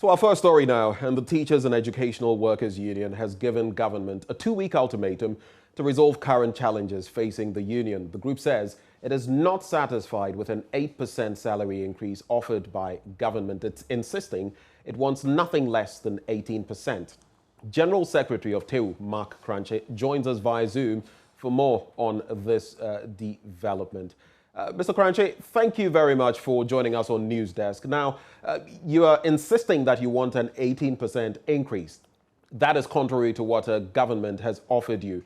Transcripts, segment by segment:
To our first story now, and the Teachers and Educational Workers Union has given government a 2-week ultimatum to resolve current challenges facing the union. The group says it is not satisfied with an 8% salary increase offered by government. It's insisting it wants nothing less than 18%. General Secretary of TEWU, KORANKYE, joins us via Zoom for more on this development. Mr. KORANKYE, thank you very much for joining us on News Desk. Now, you are insisting that you want an 18% increase. That is contrary to what government has offered you.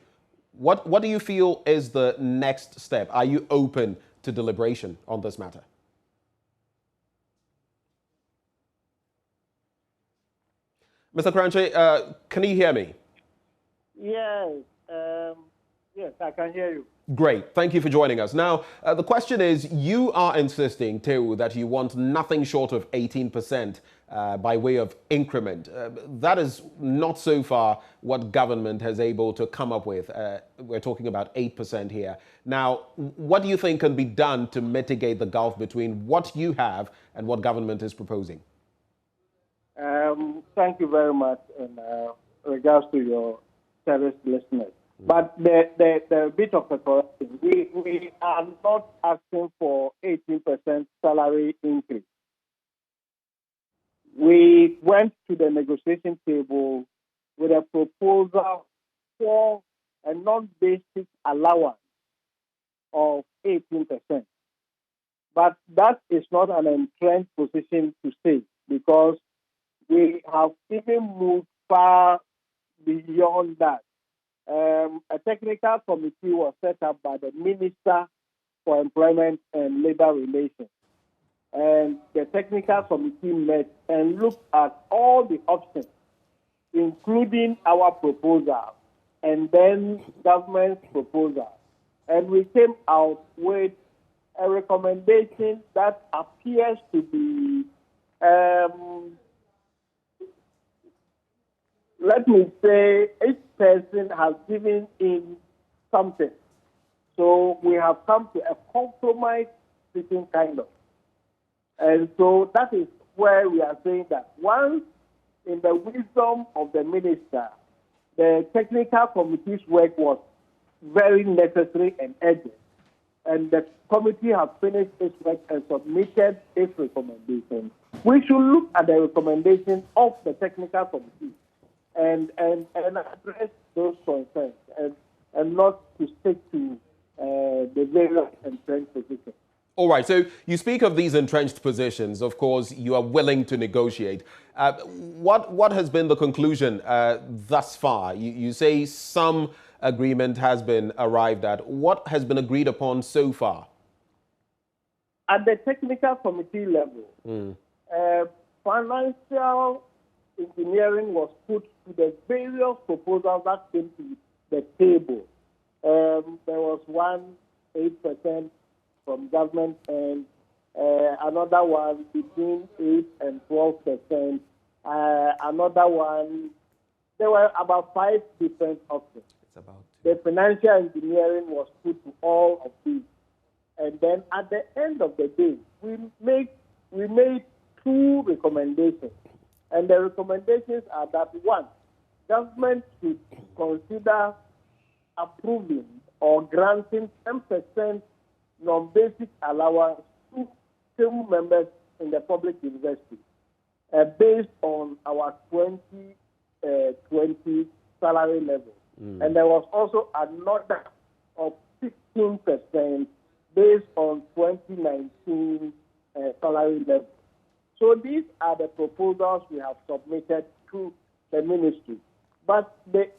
What do you feel is the next step? Are you open to deliberation on this matter? Mr. KORANKYE, can you hear me? Yes, yes, I can hear you. Great. Thank you for joining us. Now, the question is, you are insisting, TEWU, that you want nothing short of 18% by way of increment. That is not so far what government has able to come up with. We're talking about 8% here. Now, what do you think can be done to mitigate the gulf between what you have and what government is proposing? Thank you very much in regards to your service listeners. But the bit of a correction, we are not asking for 18% salary increase. We went to the negotiation table with a proposal for a non-basic allowance of 18%. But that is not an entrenched position to say, because we have even moved far beyond that. A technical committee was set up by the Minister for Employment and Labor Relations. And the technical committee met and looked at all the options, including our proposal and then government's proposal. And we came out with a recommendation that appears to be let me say, each person has given in something. So we have come to a compromise sitting kind of. And so that is where we are saying that once, in the wisdom of the minister, the technical committee's work was very necessary and urgent, and the committee has finished its work and submitted its recommendations, we should look at the recommendation of the technical committee and address those concerns and not to stick to the various entrenched positions. All right, so you speak of these entrenched positions. Of course, you are willing to negotiate. What has been the conclusion thus far? You say some agreement has been arrived at. What has been agreed upon so far? At the technical committee level, financial engineering was put to the various proposals that came to the table. There was 8% from government and another one between 8 and 12%. Another one, there were about 5 different options. The financial engineering was put to all of these. And then at the end of the day, we made 2 recommendations. And the recommendations are that, 1, government should consider approving or granting 10% non-basic allowance to TEWU members in the public university based on our 2020 salary level. And there was also another of 16% based on 2019 salary level. So these are the proposals we have submitted to the ministry. But the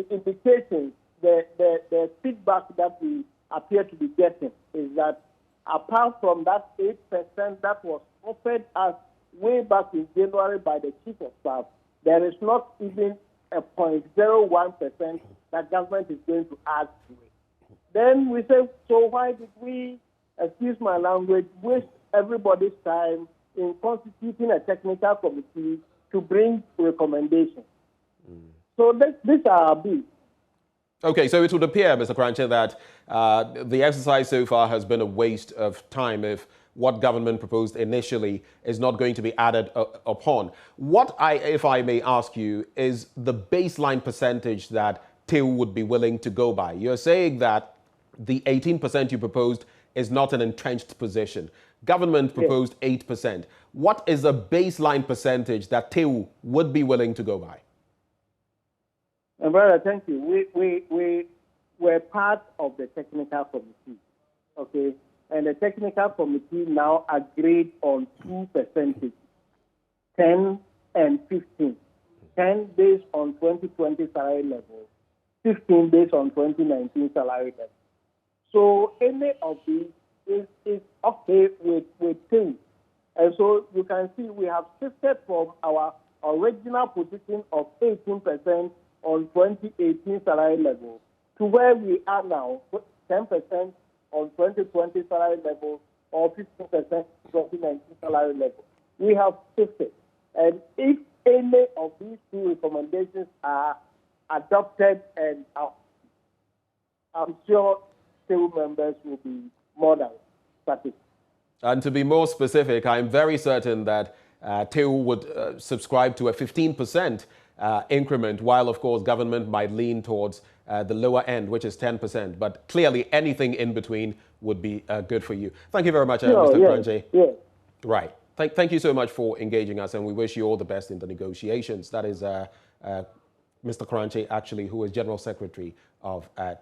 indications, the feedback that we appear to be getting is that apart from that 8% that was offered us way back in January by the Chief of Staff, there is not even a 0.01% that government is going to add to it. Then we say, so why did we, excuse my language, waste everybody's time in constituting a technical committee to bring recommendations? So these are our bids. Okay, so it would appear, Mr. KORANKYE, that the exercise so far has been a waste of time if what government proposed initially is not going to be added upon. What if I may ask you, is the baseline percentage that TEWU would be willing to go by? You're saying that the 18% you proposed is not an entrenched position. Government proposed 8%. What is a baseline percentage that TEWU would be willing to go by? Brother, thank you. We were part of the technical committee, okay? And the technical committee now agreed on 2 percentages, 10 and 15. 10 based on 2020 salary level, 15 based on 2019 salary level. So any of these is okay with TEWU. And so you can see we have shifted from our original position of 18% on 2018 salary level to where we are now, 10% on 2020 salary level or 15% 2019 salary level. We have shifted. And if any of these 2 recommendations are adopted, and I'm sure TEWU members will be more than satisfied. And to be more specific, I'm very certain that TEWU would subscribe to a 15% increment, while, of course, government might lean towards the lower end, which is 10%. But clearly, anything in between would be good for you. Thank you very much, Mr. Korankye. Yes. Right. Thank you so much for engaging us, and we wish you all the best in the negotiations. That is Mr. Korankye, actually, who is General Secretary of TEWU.